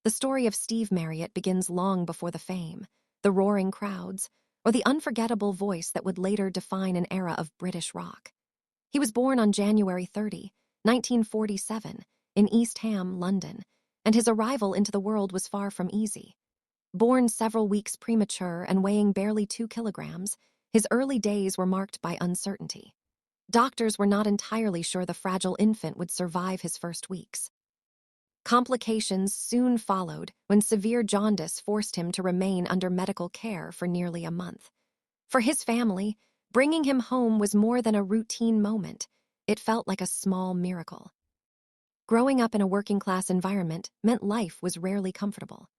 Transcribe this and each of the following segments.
The story of Steve Marriott begins long before the fame, the roaring crowds, or the unforgettable voice that would later define an era of British rock. He was born on January 30, 1947, in East Ham, London, and his arrival into the world was far from easy. Born several weeks premature and weighing barely 2 kilograms, his early days were marked by uncertainty. Doctors were not entirely sure the fragile infant would survive his first weeks. Complications soon followed when severe jaundice forced him to remain under medical care for nearly a month. For his family, bringing him home was more than a routine moment. It felt like a small miracle. Growing up in a working-class environment meant life was rarely comfortable.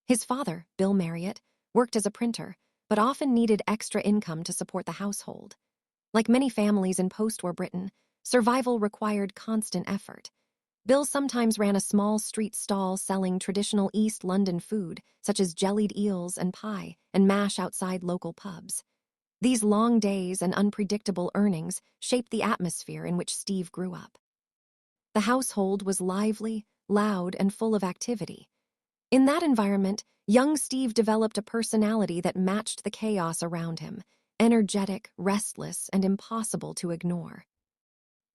His father, Bill Marriott, worked as a printer, but often needed extra income to support the household. Like many families in post-war Britain, survival required constant effort. Bill sometimes ran a small street stall selling traditional East London food, such as jellied eels and pie, and mash outside local pubs. These long days and unpredictable earnings shaped the atmosphere in which Steve grew up. The household was lively, loud, and full of activity. In that environment, young Steve developed a personality that matched the chaos around him, energetic, restless, and impossible to ignore.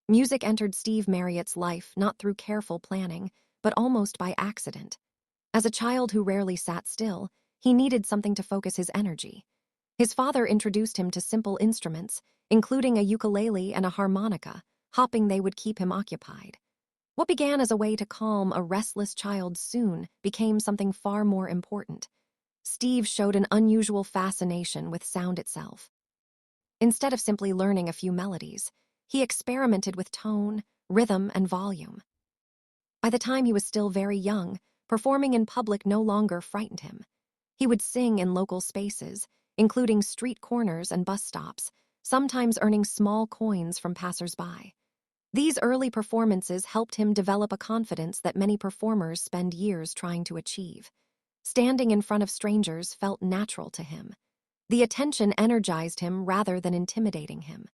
Music entered Steve Marriott's life not through careful planning, but almost by accident. As a child who rarely sat still, he needed something to focus his energy. His father introduced him to simple instruments, including a ukulele and a harmonica, hoping they would keep him occupied. What began as a way to calm a restless child soon became something far more important. Steve showed an unusual fascination with sound itself. Instead of simply learning a few melodies, he experimented with tone, rhythm, and volume. By the time he was still very young, performing in public no longer frightened him. He would sing in local spaces, including street corners and bus stops, sometimes earning small coins from passers-by. These early performances helped him develop a confidence that many performers spend years trying to achieve. Standing in front of strangers felt natural to him. The attention energized him rather than intimidating him.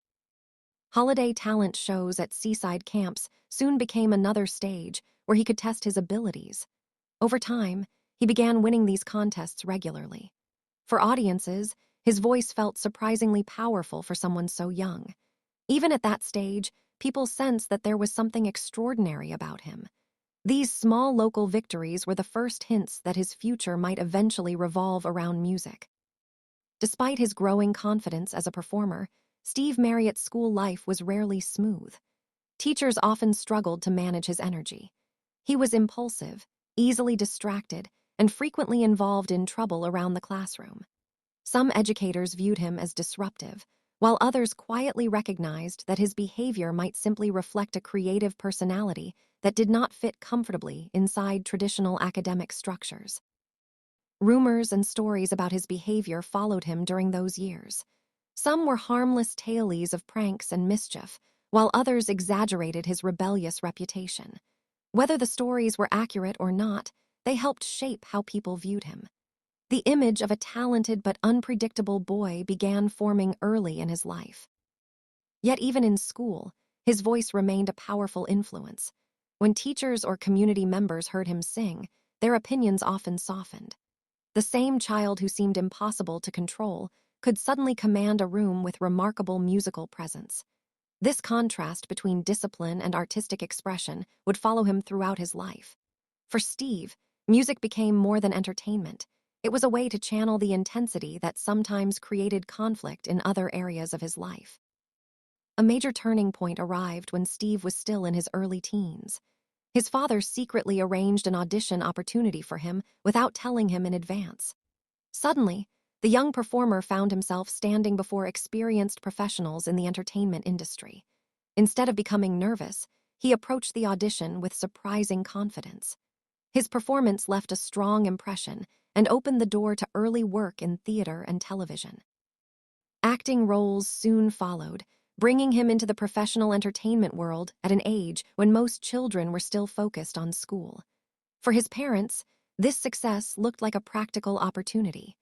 Holiday talent shows at seaside camps soon became another stage where he could test his abilities. Over time, he began winning these contests regularly. For audiences, his voice felt surprisingly powerful for someone so young. Even at that stage, people sensed that there was something extraordinary about him. These small local victories were the first hints that his future might eventually revolve around music. Despite his growing confidence as a performer, Steve Marriott's school life was rarely smooth. Teachers often struggled to manage his energy. He was impulsive, easily distracted, and frequently involved in trouble around the classroom. Some educators viewed him as disruptive, while others quietly recognized that his behavior might simply reflect a creative personality that did not fit comfortably inside traditional academic structures. Rumors and stories about his behavior followed him during those years. Some were harmless tales of pranks and mischief, while others exaggerated his rebellious reputation. Whether the stories were accurate or not, they helped shape how people viewed him. The image of a talented but unpredictable boy began forming early in his life. Yet even in school, his voice remained a powerful influence. When teachers or community members heard him sing, their opinions often softened. The same child who seemed impossible to control could suddenly command a room with remarkable musical presence. This contrast between discipline and artistic expression would follow him throughout his life. For Steve, music became more than entertainment. It was a way to channel the intensity that sometimes created conflict in other areas of his life. A major turning point arrived when Steve was still in his early teens. His father secretly arranged an audition opportunity for him without telling him in advance. Suddenly, the young performer found himself standing before experienced professionals in the entertainment industry. Instead of becoming nervous, he approached the audition with surprising confidence. His performance left a strong impression and opened the door to early work in theater and television. Acting roles soon followed, bringing him into the professional entertainment world at an age when most children were still focused on school. For his parents, this success looked like a practical opportunity.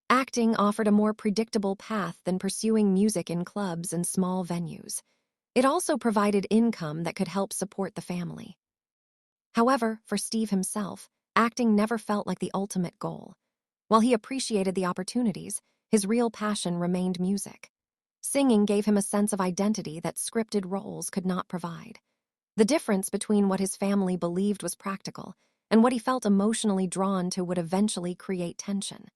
Acting offered a more predictable path than pursuing music in clubs and small venues. It also provided income that could help support the family. However, for Steve himself, acting never felt like the ultimate goal. While he appreciated the opportunities, his real passion remained music. Singing gave him a sense of identity that scripted roles could not provide. The difference between what his family believed was practical and what he felt emotionally drawn to would eventually create tension.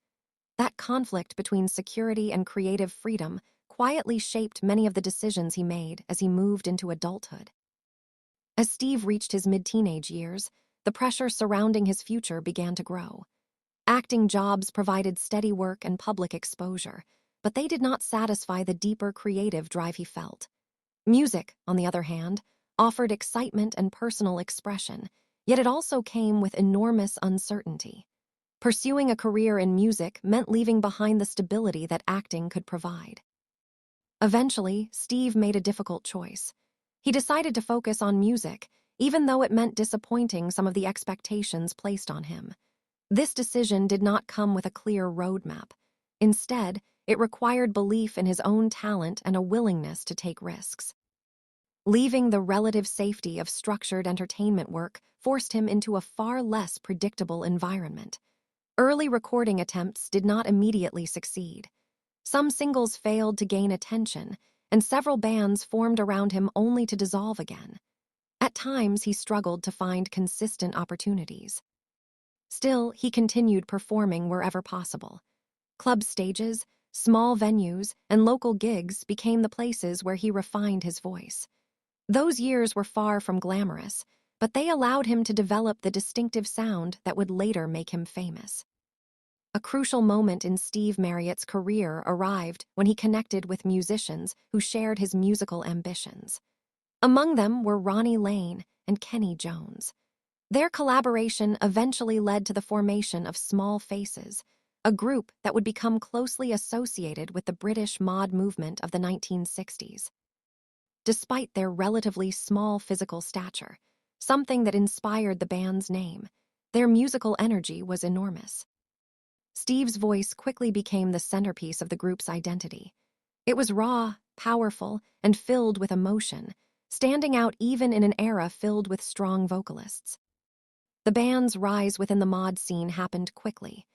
That conflict between security and creative freedom quietly shaped many of the decisions he made as he moved into adulthood. As Steve reached his mid-teenage years, the pressure surrounding his future began to grow. Acting jobs provided steady work and public exposure, but they did not satisfy the deeper creative drive he felt. Music, on the other hand, offered excitement and personal expression, yet it also came with enormous uncertainty. Pursuing a career in music meant leaving behind the stability that acting could provide. Eventually, Steve made a difficult choice. He decided to focus on music, even though it meant disappointing some of the expectations placed on him. This decision did not come with a clear roadmap. Instead, it required belief in his own talent and a willingness to take risks. Leaving the relative safety of structured entertainment work forced him into a far less predictable environment. Early recording attempts did not immediately succeed. Some singles failed to gain attention, and several bands formed around him only to dissolve again. At times, he struggled to find consistent opportunities. Still, he continued performing wherever possible. Club stages, small venues, and local gigs became the places where he refined his voice. Those years were far from glamorous, but they allowed him to develop the distinctive sound that would later make him famous. A crucial moment in Steve Marriott's career arrived when he connected with musicians who shared his musical ambitions. Among them were Ronnie Lane and Kenny Jones. Their collaboration eventually led to the formation of Small Faces, a group that would become closely associated with the British mod movement of the 1960s. Despite their relatively small physical stature, something that inspired the band's name, their musical energy was enormous. Steve's voice quickly became the centerpiece of the group's identity. It was raw, powerful, and filled with emotion, standing out even in an era filled with strong vocalists. The band's rise within the mod scene happened quickly.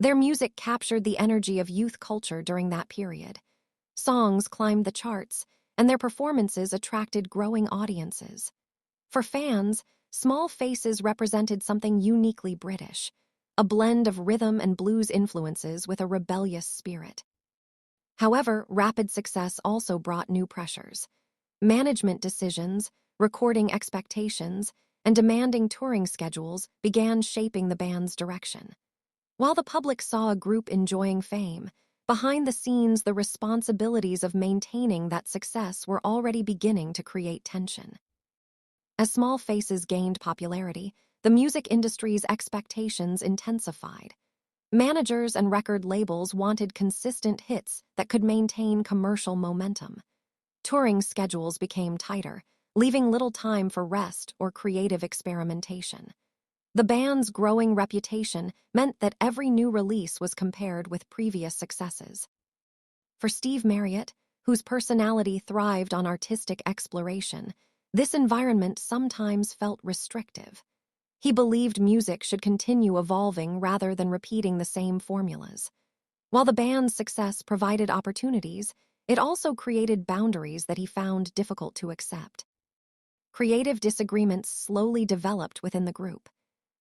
Their music captured the energy of youth culture during that period. Songs climbed the charts, and their performances attracted growing audiences. For fans, Small Faces represented something uniquely British, a blend of rhythm and blues influences with a rebellious spirit. However, rapid success also brought new pressures. Management decisions, recording expectations, and demanding touring schedules began shaping the band's direction. While the public saw a group enjoying fame, behind the scenes the responsibilities of maintaining that success were already beginning to create tension. As Small Faces gained popularity, the music industry's expectations intensified. Managers and record labels wanted consistent hits that could maintain commercial momentum. Touring schedules became tighter, leaving little time for rest or creative experimentation. The band's growing reputation meant that every new release was compared with previous successes. For Steve Marriott, whose personality thrived on artistic exploration, this environment sometimes felt restrictive. He believed music should continue evolving rather than repeating the same formulas. While the band's success provided opportunities, it also created boundaries that he found difficult to accept. Creative disagreements slowly developed within the group.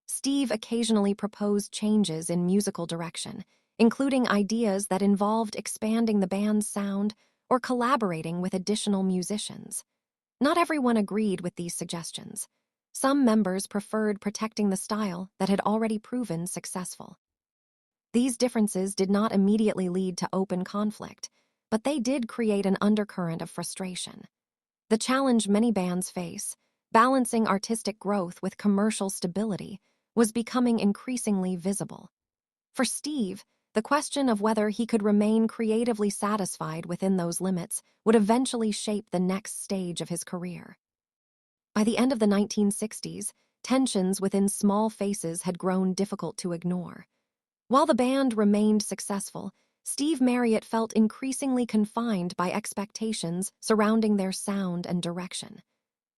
Steve occasionally proposed changes in musical direction, including ideas that involved expanding the band's sound or collaborating with additional musicians. Not everyone agreed with these suggestions. Some members preferred protecting the style that had already proven successful. These differences did not immediately lead to open conflict, but they did create an undercurrent of frustration. The challenge many bands face, balancing artistic growth with commercial stability, was becoming increasingly visible. For Steve, the question of whether he could remain creatively satisfied within those limits would eventually shape the next stage of his career. By the end of the 1960s, tensions within Small Faces had grown difficult to ignore. While the band remained successful, Steve Marriott felt increasingly confined by expectations surrounding their sound and direction.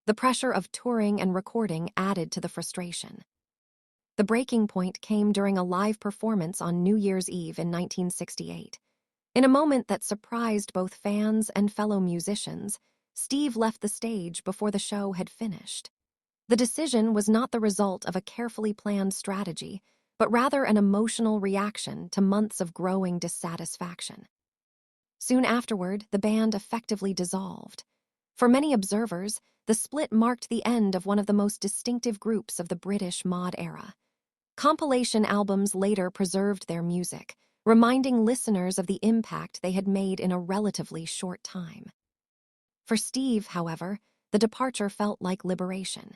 The pressure of touring and recording added to the frustration. The breaking point came during a live performance on New Year's Eve in 1968. In a moment that surprised both fans and fellow musicians, Steve left the stage before the show had finished. The decision was not the result of a carefully planned strategy, but rather an emotional reaction to months of growing dissatisfaction. Soon afterward, the band effectively dissolved. For many observers, the split marked the end of one of the most distinctive groups of the British mod era. Compilation albums later preserved their music, reminding listeners of the impact they had made in a relatively short time. For Steve, however, the departure felt like liberation.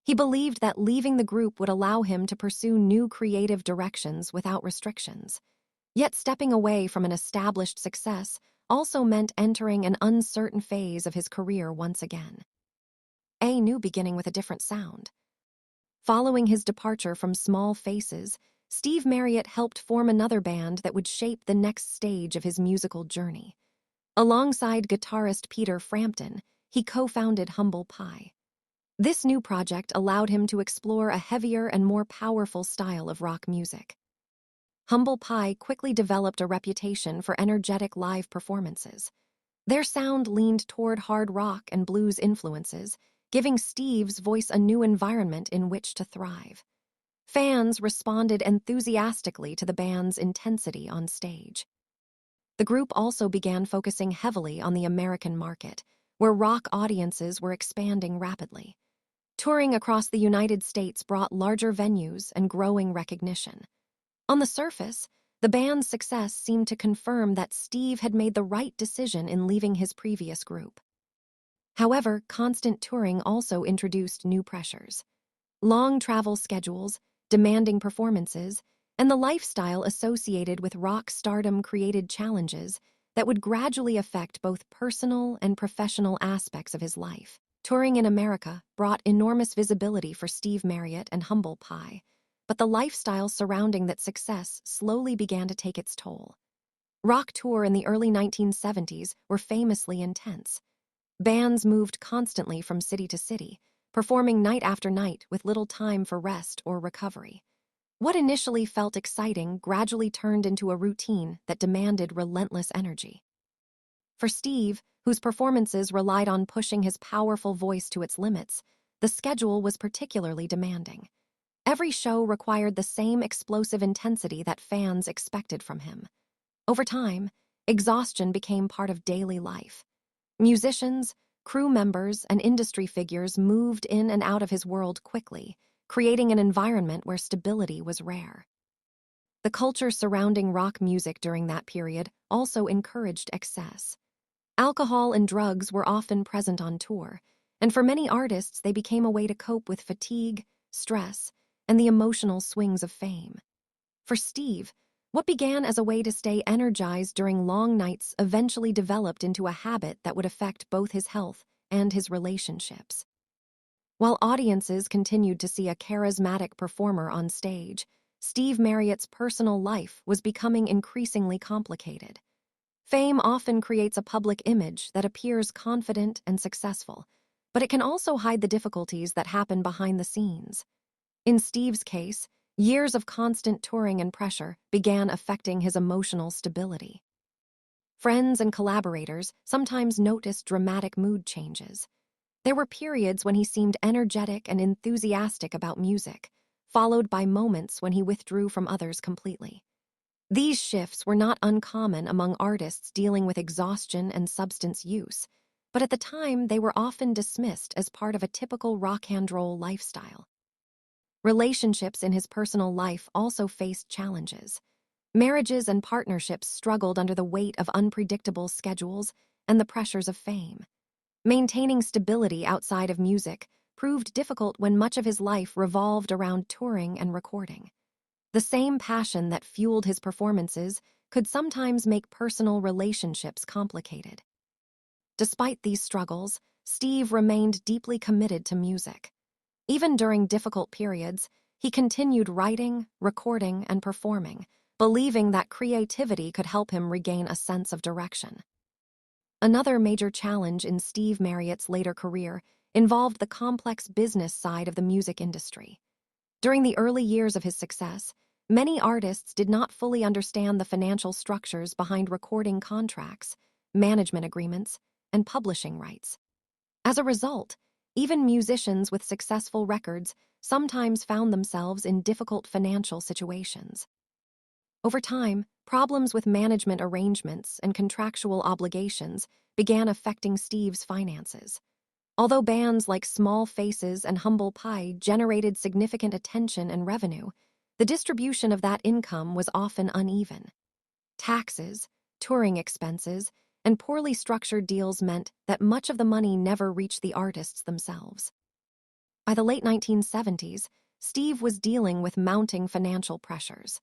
He believed that leaving the group would allow him to pursue new creative directions without restrictions. Yet stepping away from an established success also meant entering an uncertain phase of his career once again. A new beginning with a different sound. Following his departure from Small Faces, Steve Marriott helped form another band that would shape the next stage of his musical journey. Alongside guitarist Peter Frampton, he co-founded Humble Pie. This new project allowed him to explore a heavier and more powerful style of rock music. Humble Pie quickly developed a reputation for energetic live performances. Their sound leaned toward hard rock and blues influences, giving Steve's voice a new environment in which to thrive. Fans responded enthusiastically to the band's intensity on stage. The group also began focusing heavily on the American market, where rock audiences were expanding rapidly. Touring across the United States brought larger venues and growing recognition. On the surface, the band's success seemed to confirm that Steve had made the right decision in leaving his previous group. However, constant touring also introduced new pressures. Long travel schedules, demanding performances, and the lifestyle associated with rock stardom created challenges that would gradually affect both personal and professional aspects of his life. Touring in America brought enormous visibility for Steve Marriott and Humble Pie, but the lifestyle surrounding that success slowly began to take its toll. Rock tour in the early 1970s were famously intense. Bands moved constantly from city to city, performing night after night with little time for rest or recovery. What initially felt exciting gradually turned into a routine that demanded relentless energy. For Steve, whose performances relied on pushing his powerful voice to its limits, the schedule was particularly demanding. Every show required the same explosive intensity that fans expected from him. Over time, exhaustion became part of daily life. Musicians, crew members, and industry figures moved in and out of his world quickly, creating an environment where stability was rare. The culture surrounding rock music during that period also encouraged excess. Alcohol and drugs were often present on tour, and for many artists they became a way to cope with fatigue, stress, and the emotional swings of fame. For Steve, what began as a way to stay energized during long nights eventually developed into a habit that would affect both his health and his relationships. While audiences continued to see a charismatic performer on stage, Steve Marriott's personal life was becoming increasingly complicated. Fame often creates a public image that appears confident and successful, but it can also hide the difficulties that happen behind the scenes. In Steve's case, years of constant touring and pressure began affecting his emotional stability. Friends and collaborators sometimes noticed dramatic mood changes. There were periods when he seemed energetic and enthusiastic about music, followed by moments when he withdrew from others completely. These shifts were not uncommon among artists dealing with exhaustion and substance use, but at the time they were often dismissed as part of a typical rock and roll lifestyle. Relationships in his personal life also faced challenges. Marriages and partnerships struggled under the weight of unpredictable schedules and the pressures of fame. Maintaining stability outside of music proved difficult when much of his life revolved around touring and recording. The same passion that fueled his performances could sometimes make personal relationships complicated. Despite these struggles, Steve remained deeply committed to music. Even during difficult periods, he continued writing, recording, and performing, believing that creativity could help him regain a sense of direction. Another major challenge in Steve Marriott's later career involved the complex business side of the music industry. During the early years of his success, many artists did not fully understand the financial structures behind recording contracts, management agreements, and publishing rights. As a result, even musicians with successful records sometimes found themselves in difficult financial situations. Over time, problems with management arrangements and contractual obligations began affecting Steve's finances. Although bands like Small Faces and Humble Pie generated significant attention and revenue, the distribution of that income was often uneven. Taxes, touring expenses, and poorly structured deals meant that much of the money never reached the artists themselves. By the late 1970s, Steve was dealing with mounting financial pressures.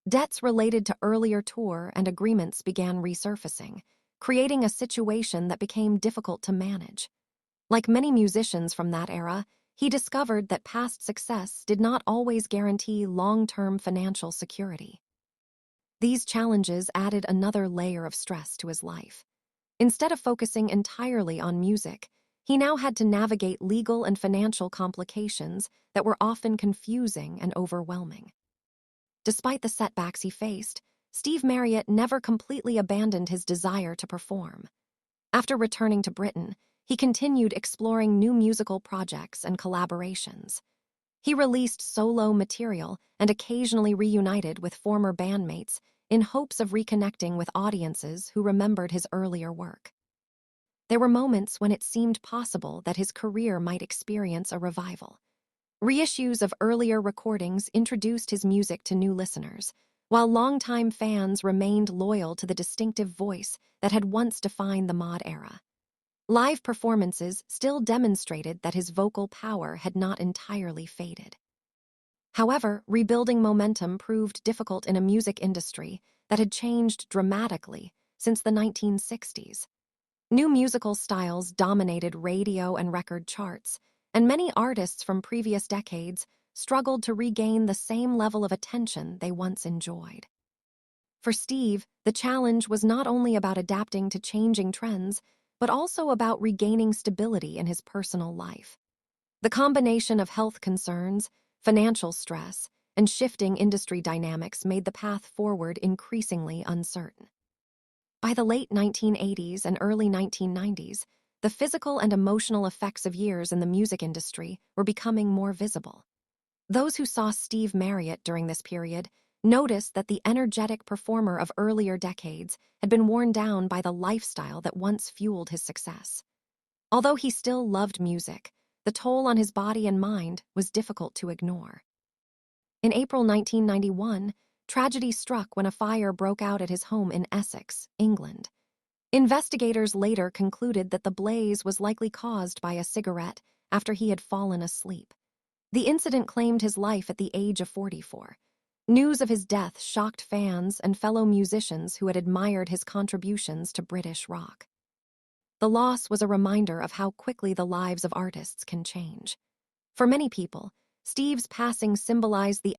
Debts related to earlier tour and agreements began resurfacing, creating a situation that became difficult to manage. Like many musicians from that era, he discovered that past success did not always guarantee long-term financial security. These challenges added another layer of stress to his life. Instead of focusing entirely on music, he now had to navigate legal and financial complications that were often confusing and overwhelming. Despite the setbacks he faced, Steve Marriott never completely abandoned his desire to perform. After returning to Britain, he continued exploring new musical projects and collaborations. He released solo material and occasionally reunited with former bandmates in hopes of reconnecting with audiences who remembered his earlier work. There were moments when it seemed possible that his career might experience a revival. Reissues of earlier recordings introduced his music to new listeners, while longtime fans remained loyal to the distinctive voice that had once defined the mod era. Live performances still demonstrated that his vocal power had not entirely faded. However, rebuilding momentum proved difficult in a music industry that had changed dramatically since the 1960s. New musical styles dominated radio and record charts, and many artists from previous decades struggled to regain the same level of attention they once enjoyed. For Steve, the challenge was not only about adapting to changing trends, but also about regaining stability in his personal life. The combination of health concerns, financial stress, and shifting industry dynamics made the path forward increasingly uncertain. By the late 1980s and early 1990s, the physical and emotional effects of years in the music industry were becoming more visible. Those who saw Steve Marriott during this period noticed that the energetic performer of earlier decades had been worn down by the lifestyle that once fueled his success. Although he still loved music, the toll on his body and mind was difficult to ignore. In April 1991, tragedy struck when a fire broke out at his home in Essex, England. Investigators later concluded that the blaze was likely caused by a cigarette after he had fallen asleep. The incident claimed his life at the age of 44. News of his death shocked fans and fellow musicians who had admired his contributions to British rock. The loss was a reminder of how quickly the lives of artists can change. For many people, Steve's passing symbolized the